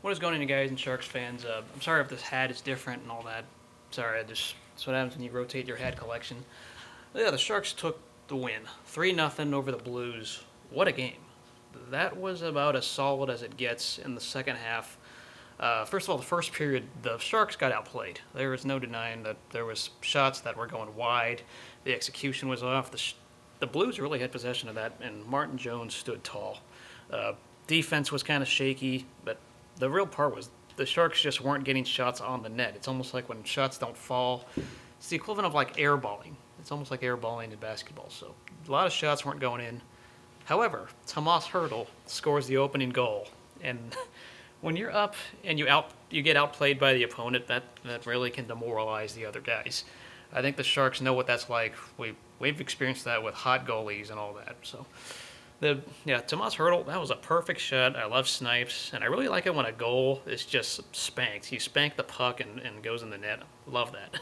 What is going on, you guys and Sharks fans? I'm sorry if this hat is different and all that. Sorry, that's what happens when you rotate your hat collection. Yeah, the Sharks took the win, 3-0 over the Blues. What a game! That was about as solid as it gets in the second half. First of all, the first period, the Sharks got outplayed. There was no denying that there was shots that were going wide. The execution was off. The Blues really had possession of that, and Martin Jones stood tall. Uh, Defense was kind of shaky, but the real part was the Sharks just weren't getting shots on the net. It's almost like when shots don't fall, it's the equivalent of like airballing. It's almost like airballing in basketball. So a lot of shots weren't going in. However, Tomas Hertl scores the opening goal, and when you're up and you get outplayed by the opponent, that really can demoralize the other guys. I think the Sharks know what that's like. We've experienced that with hot goalies and all that. So Tomas Hertl, that was a perfect shot. I love snipes, and I really like it when a goal is just spanked. You spank the puck and goes in the net. Love that.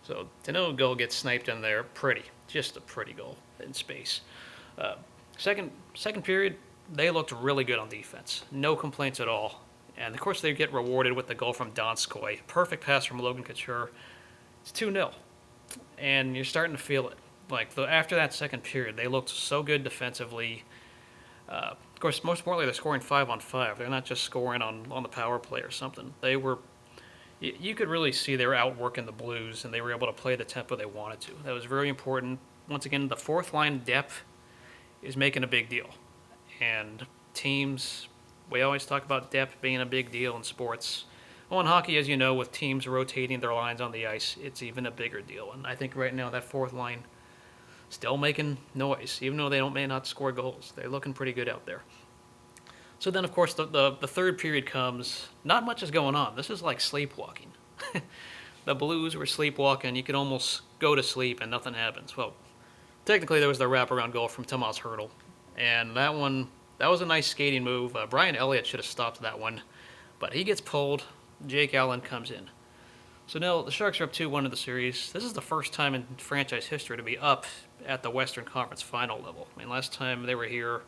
So to know a goal gets sniped in there, pretty, just a pretty goal in space. Uh, second period, they looked really good on defense. No complaints at all. And of course, they get rewarded with the goal from Donskoy. Perfect pass from Logan Couture. It's 2-0, and you're starting to feel it. After that second period, they looked so good defensively. Of course, most importantly, they're scoring 5-on-5. They're not just scoring on the power play or something. You could really see they were outworking the Blues, and they were able to play the tempo they wanted to. That was very important. Once again, the fourth line depth is making a big deal. And teams, we always talk about depth being a big deal in sports. Well, in hockey, as you know, with teams rotating their lines on the ice, it's even a bigger deal. And I think right now that fourth line still making noise, even though they may not score goals. They're looking pretty good out there. So then, of course, the third period comes. Not much is going on. This is like sleepwalking. The Blues were sleepwalking. You could almost go to sleep and nothing happens. Well, technically, there was the wraparound goal from Tomas Hertl. And that was a nice skating move. Brian Elliott should have stopped that one. But he gets pulled. Jake Allen comes in. So now the Sharks are up 2-1 in the series. This is the first time in franchise history to be up at the Western Conference final level. I mean, last time they were here,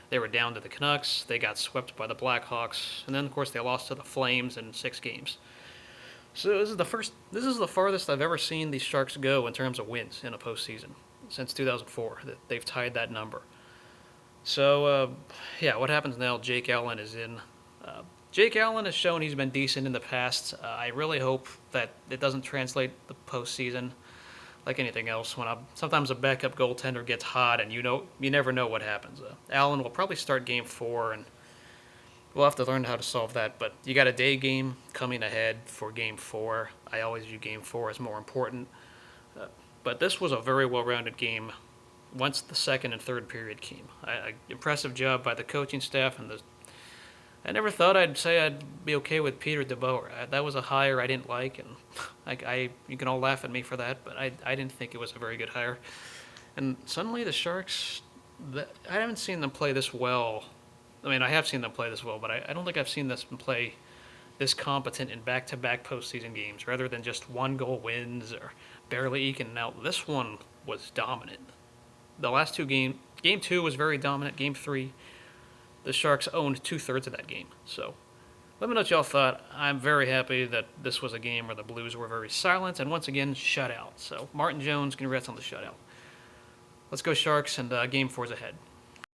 they were down to the Canucks. They got swept by the Blackhawks. And then, of course, they lost to the Flames in 6 games. So this is the farthest I've ever seen these Sharks go in terms of wins in a postseason since 2004. They've tied that number. So, what happens now? Jake Allen is in. Jake Allen has shown he's been decent in the past. I really hope that it doesn't translate the postseason like anything else. Sometimes a backup goaltender gets hot, and you never know what happens. Allen will probably start Game 4, and we'll have to learn how to solve that. But you got a day game coming ahead for Game 4. I always view Game 4 as more important. But this was a very well-rounded game once the second and third period came. Impressive job by the coaching staff and I never thought I'd say I'd be okay with Peter DeBoer. That was a hire I didn't like, and you can all laugh at me for that, but I didn't think it was a very good hire. And suddenly the Sharks, I haven't seen them play this well. I mean, I have seen them play this well, but I don't think I've seen them play this competent in back-to-back postseason games, rather than just one-goal wins or barely eking out. This one was dominant. The last Game 2 was very dominant. Game 3, the Sharks owned 2/3 of that game. So let me know what y'all thought. I'm very happy that this was a game where the Blues were very silent and once again shut out. So Martin Jones, congrats on the shutout. Let's go Sharks, and Game 4's ahead.